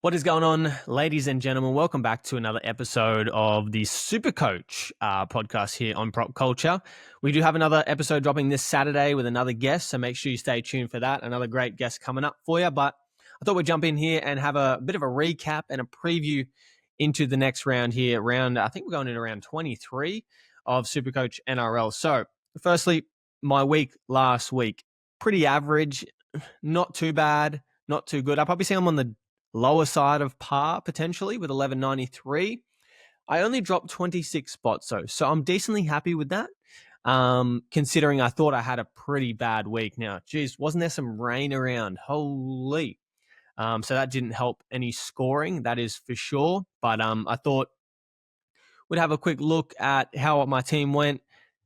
What is going on, ladies and gentlemen? Welcome back to another episode of the Supercoach podcast here on Prop Culture. We do have another episode dropping this Saturday with another guest, so make sure you stay tuned for that. Another great guest coming up for you, but I thought we'd jump in here and have a bit of a recap and a preview into the next round here. I think we're going into round 23 of Supercoach NRL. So, firstly, my week last week, pretty average, not too bad, not too good. I'll probably say I'm on the lower side of par potentially with 1193. I only dropped 26 spots though, so I'm decently happy with that. Considering I thought I had a pretty bad week. Now, geez, wasn't there some rain around? Holy. So that didn't help any scoring, that is for sure. But I thought we'd have a quick look at how my team went,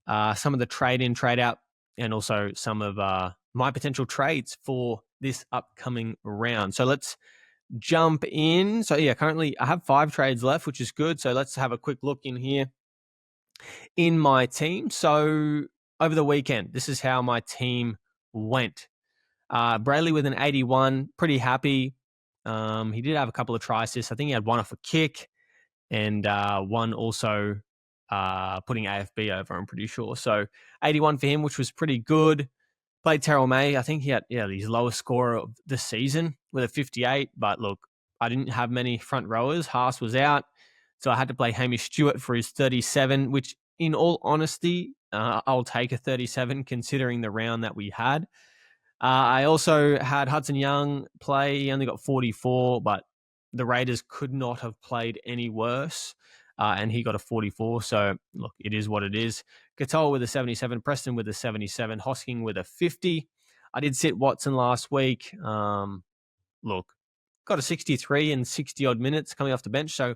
some of the trade in, trade out, and also some of my potential trades for this upcoming round. So let's jump in. So yeah, currently I have 5 trades left, which is good. So let's have a quick look in here in my team. So over the weekend, this is how my team went. Brayley with an 81, pretty happy. He did have a couple of try assists. I think he had one off a kick and one also putting AFB over, I'm pretty sure. So 81 for him, which was pretty good. Played Terrell May. I think he had his lowest score of the season with a 58. But look, I didn't have many front rowers. Haas was out. So I had to play Hamish Stewart for his 37, which in all honesty, I'll take a 37 considering the round that we had. I also had Hudson Young play. He only got 44, but the Raiders could not have played any worse. And he got a 44. So, look, it is what it is. Katoa with a 77, Preston with a 77, Hosking with a 50. I did sit Watson last week. Look, got a 63 in 60-odd minutes coming off the bench, so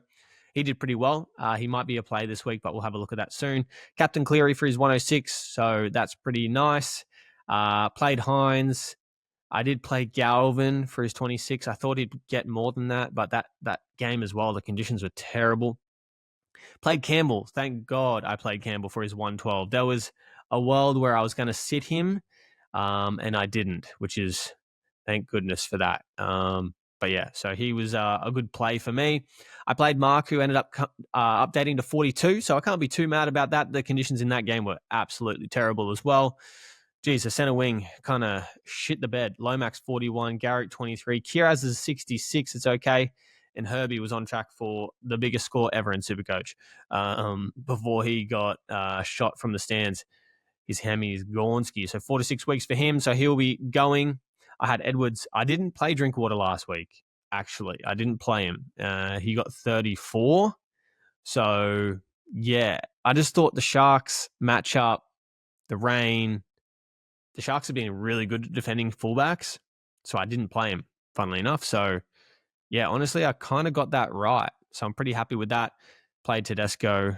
he did pretty well. He might be a play this week, but we'll have a look at that soon. Captain Cleary for his 106, so that's pretty nice. Played Hines. I did play Galvin for his 26. I thought he'd get more than that, but that game as well, the conditions were terrible. Played Campbell. Thank God I played Campbell for his 112. There was a world where I was going to sit him, and I didn't, which is thank goodness for that. But yeah, so he was a good play for me. I played Mark, who ended up updating to 42, so I can't be too mad about that. The conditions in that game were absolutely terrible as well. Geez, the center wing kind of shit the bed. Lomax 41, Garrick 23, Kiraz is 66. It's okay. And Herbie was on track for the biggest score ever in Supercoach before he got shot from the stands. His hammy is Gornsky. So 4 to 6 weeks for him. So he'll be going. I had Edwards. I didn't play Drinkwater last week, actually. I didn't play him. He got 34. So, yeah. I just thought the Sharks matchup, the rain, the Sharks have been really good at defending fullbacks. So I didn't play him, funnily enough. So, yeah, honestly, I kind of got that right. So I'm pretty happy with that. Played Tedesco.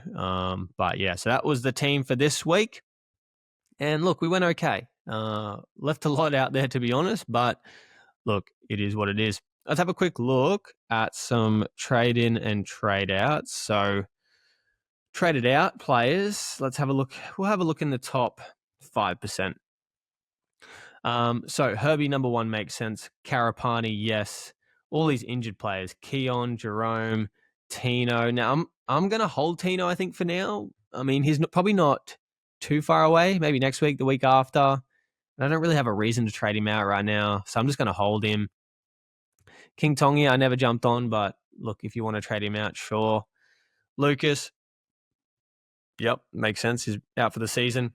But yeah, so that was the team for this week. And look, we went okay. Left a lot out there, to be honest. But look, it is what it is. Let's have a quick look at some trade in and trade outs. So traded out players. Let's have a look. We'll have a look in the top 5%. So Herbie, number 1, makes sense. Karapani, yes. All these injured players, Keon, Jerome, Tino. Now, I'm going to hold Tino, I think, for now. I mean, he's probably not too far away. Maybe next week, the week after. And I don't really have a reason to trade him out right now, so I'm just going to hold him. King Tongi, I never jumped on, but look, if you want to trade him out, sure. Lucas, yep, makes sense. He's out for the season.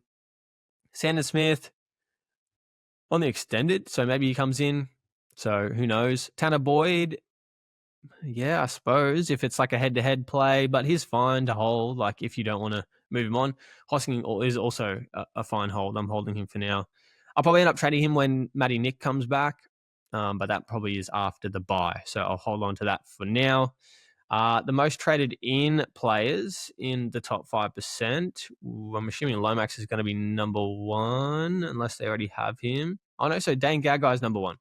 Sanders Smith, on the extended, so maybe he comes in. So who knows? Tanner Boyd, yeah, I suppose if it's like a head-to-head play, but he's fine to hold. Like if you don't want to move him on, Hosking is also a fine hold. I'm holding him for now. I'll probably end up trading him when Matty Nick comes back, but that probably is after the bye. So I'll hold on to that for now. The most traded in players in the top 5%. I'm assuming Lomax is going to be number 1, unless they already have him. Oh no, so Dane Gagai is number 1,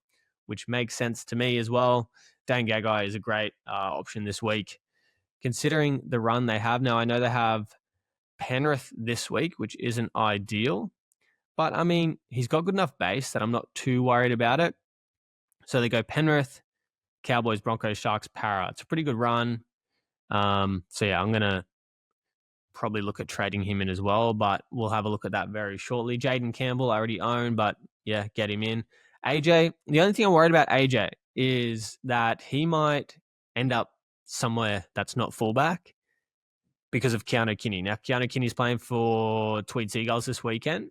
which makes sense to me as well. Dane Gagai is a great option this week, considering the run they have. Now, I know they have Penrith this week, which isn't ideal, but I mean, he's got good enough base that I'm not too worried about it. So they go Penrith, Cowboys, Broncos, Sharks, Para. It's a pretty good run. So yeah, I'm going to probably look at trading him in as well, but we'll have a look at that very shortly. Jaden Campbell, I already own, but yeah, get him in. AJ, the only thing I'm worried about AJ is that he might end up somewhere that's not fullback because of Keanu Kinney. Now, Keanu Kinney's playing for Tweed Seagulls this weekend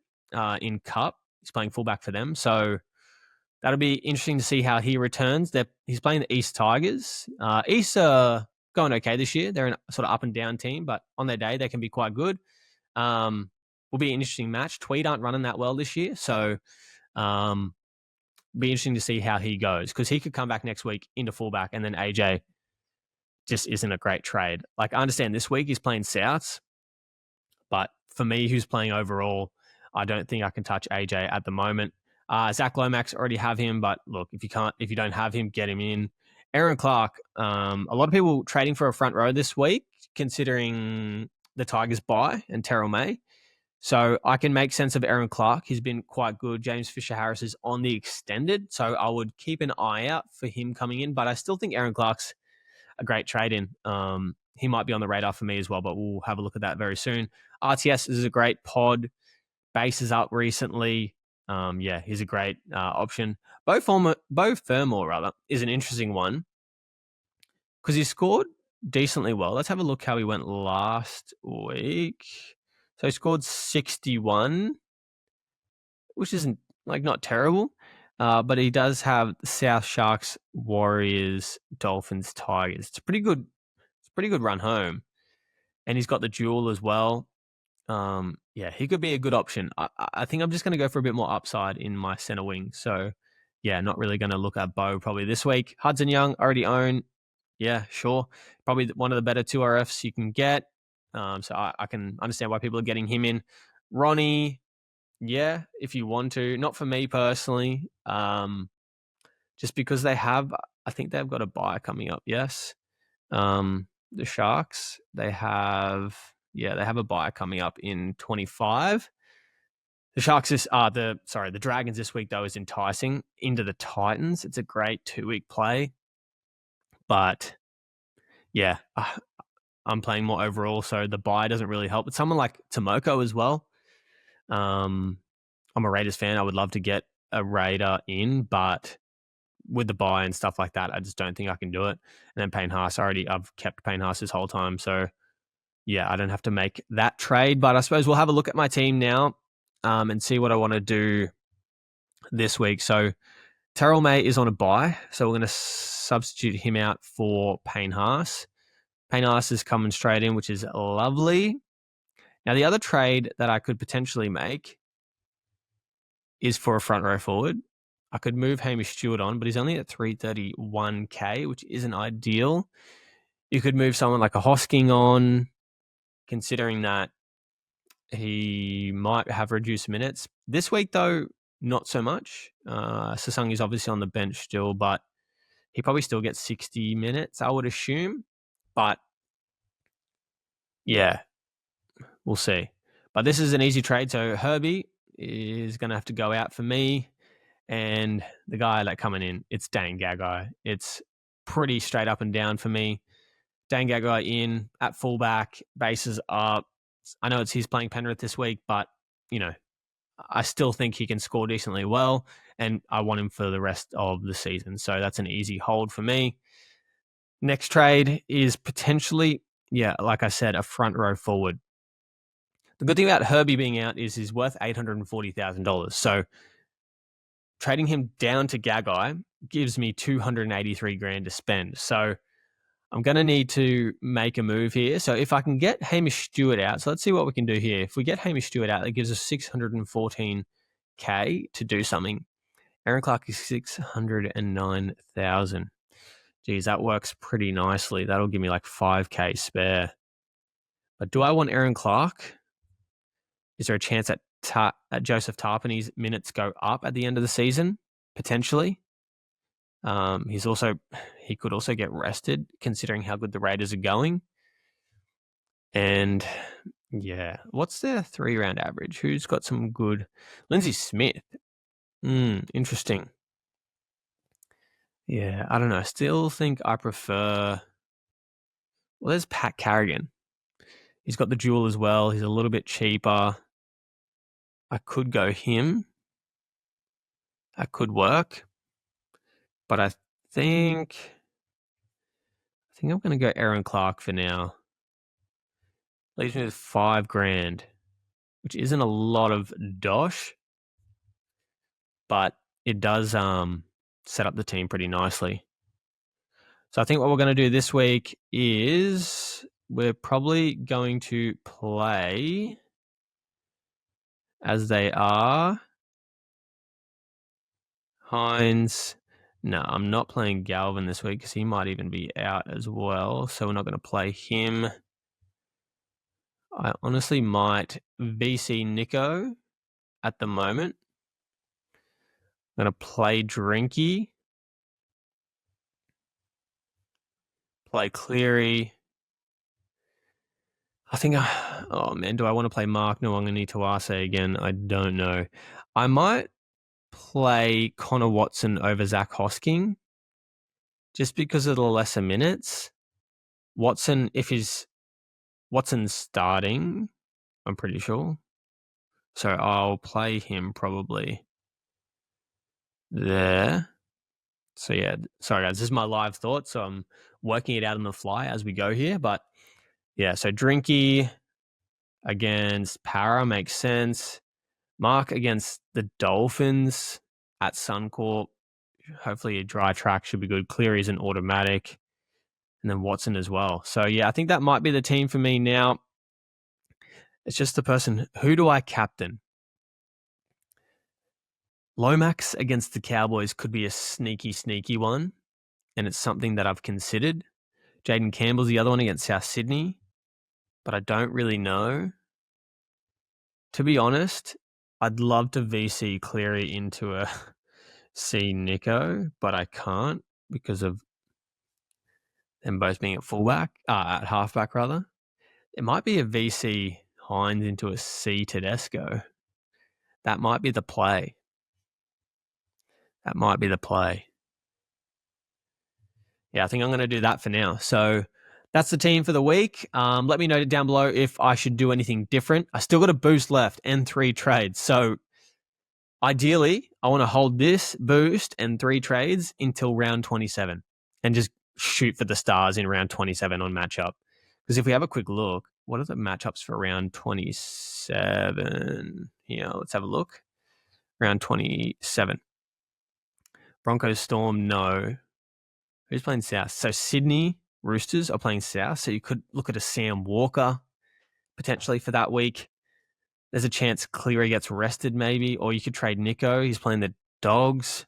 in Cup. He's playing fullback for them. So that'll be interesting to see how he returns. He's playing the East Tigers. East are going okay this year. They're a sort of up and down team, but on their day, they can be quite good. Will be an interesting match. Tweed aren't running that well this year. So be interesting to see how he goes because he could come back next week into fullback and then AJ just isn't a great trade. Like I understand this week he's playing Souths, but for me, who's playing overall, I don't think I can touch AJ at the moment. Zach Lomax already have him, but look, if you don't have him, get him in. Aaron Clark, a lot of people trading for a front row this week, considering the Tigers bye and Terrell May. So I can make sense of Aaron Clark. He's been quite good. James Fisher-Harris is on the extended, so I would keep an eye out for him coming in. But I still think Aaron Clark's a great trade-in. He might be on the radar for me as well, but we'll have a look at that very soon. RTS is a great pod. Base is up recently. Yeah, he's a great option. Bo Fermor, rather, is an interesting one because he scored decently well. Let's have a look how he went last week. So he scored 61, which isn't not terrible. But he does have South Sharks, Warriors, Dolphins, Tigers. It's a pretty good run home. And he's got the duel as well. Yeah, he could be a good option. I think I'm just going to go for a bit more upside in my center wing. So, yeah, not really going to look at Bo probably this week. Hudson Young, already own. Yeah, sure. Probably one of the better 2RFs you can get. So I can understand why people are getting him in. Ronnie, yeah, if you want to. Not for me personally. Just because I think they've got a bye coming up, yes. The Sharks, they have a bye coming up in 25. The Sharks the Dragons this week though is enticing into the Titans. It's a great 2-week play, but yeah, I'm playing more overall, so the bye doesn't really help. But someone like Tomoko as well. I'm a Raiders fan. I would love to get a Raider in, but with the buy and stuff like that, I just don't think I can do it. And then Payne Haas, I've kept Payne Haas this whole time. So yeah, I don't have to make that trade, but I suppose we'll have a look at my team now and see what I want to do this week. So Terrell May is on a bye. So we're going to substitute him out for Payne Haas. Payne Haas is coming straight in, which is lovely. Now the other trade that I could potentially make is for a front row forward. I could move Hamish Stewart on, but he's only at 331k, which isn't ideal. You could move someone like a Hosking on, considering that he might have reduced minutes. This week, though, not so much. Sasung is obviously on the bench still, but he probably still gets 60 minutes, I would assume. But yeah, we'll see. But this is an easy trade, so Herbie is going to have to go out for me. And the guy coming in, it's Dane Gagai. It's pretty straight up and down for me. Dane Gagai in at fullback, bases up. I know he's playing Penrith this week, but I still think he can score decently well, and I want him for the rest of the season. So that's an easy hold for me. Next trade is potentially, like I said, a front row forward. The good thing about Herbie being out is he's worth $840,000. So trading him down to Gagai gives me $283,000 to spend. So I'm going to need to make a move here. So if I can get Hamish Stewart out, so let's see what we can do here. If we get Hamish Stewart out, that gives us $614,000 to do something. Aaron Clark is $609,000. Geez, that works pretty nicely. That'll give me $5,000 spare. But do I want Aaron Clark? Is there a chance that Joseph Tarpany's minutes go up at the end of the season? Potentially. He could also get rested considering how good the Raiders are going. And yeah, what's their 3-round average? Who's got some good? Lindsay Smith. Interesting. Yeah, I don't know. I still think I prefer. Well, there's Pat Carrigan. He's got the duel as well. He's a little bit cheaper. I could go him. That could work. But I think I'm going to go Aaron Clark for now. Leaves me with $5,000, which isn't a lot of dosh, but it does set up the team pretty nicely. So I think what we're going to do this week is we're probably going to play as they are. Hines. No, I'm not playing Galvin this week because he might even be out as well. So we're not going to play him. I honestly might VC Nico at the moment. I'm going to play Drinky. Play Cleary. I think, oh man, do I want to play Mark Nwangani Tuase again? I don't know. I might play Connor Watson over Zach Hosking just because of the lesser minutes. Watson, if Watson's starting, I'm pretty sure. So I'll play him probably there. So yeah, sorry guys, this is my live thoughts. So I'm working it out on the fly as we go here. But yeah, so Drinky against Para makes sense. Mark against the Dolphins at Suncorp. Hopefully a dry track should be good. Cleary's an automatic. And then Watson as well. So yeah, I think that might be the team for me now. It's just the person. Who do I captain? Lomax against the Cowboys could be a sneaky one. And it's something that I've considered. Jaden Campbell's the other one against South Sydney. But I don't really know. To be honest, I'd love to VC Cleary into a C Nico, but I can't because of them both being at fullback, at halfback rather. It might be a VC Hines into a C Tedesco. That might be the play. Yeah, I think I'm going to do that for now. So that's the team for the week. Let me know down below if I should do anything different. I still got a boost left and 3 trades. So ideally, I want to hold this boost and 3 trades until round 27 and just shoot for the stars in round 27 on matchup. Because if we have a quick look, what are the matchups for round 27? Here, let's have a look. Round 27. Broncos Storm, no. Who's playing South? So Sydney Roosters are playing South. So you could look at a Sam Walker potentially for that week. There's a chance Cleary gets rested maybe, or you could trade Nico. He's playing the Dogs.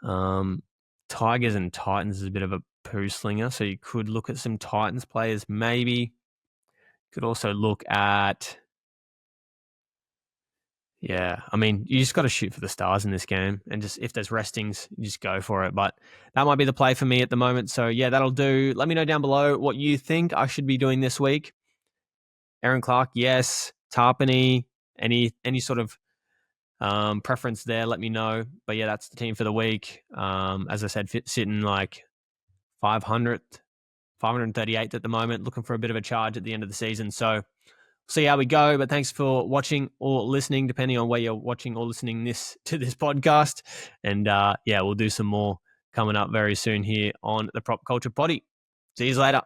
Tigers and Titans is a bit of a poo slinger. So you could look at some Titans players maybe. Could also look at... Yeah, I mean, you just got to shoot for the stars in this game. And just if there's restings, you just go for it. But that might be the play for me at the moment. So yeah, that'll do. Let me know down below what you think I should be doing this week. Aaron Clark, yes. Tarpany, any sort of preference there, let me know. But yeah, that's the team for the week. As I said, sitting like 500th, 538th at the moment, looking for a bit of a charge at the end of the season. So see how we go. But thanks for watching or listening, depending on where you're watching or listening to this podcast. And yeah, we'll do some more coming up very soon here on the Prop Culture Potty. See you later.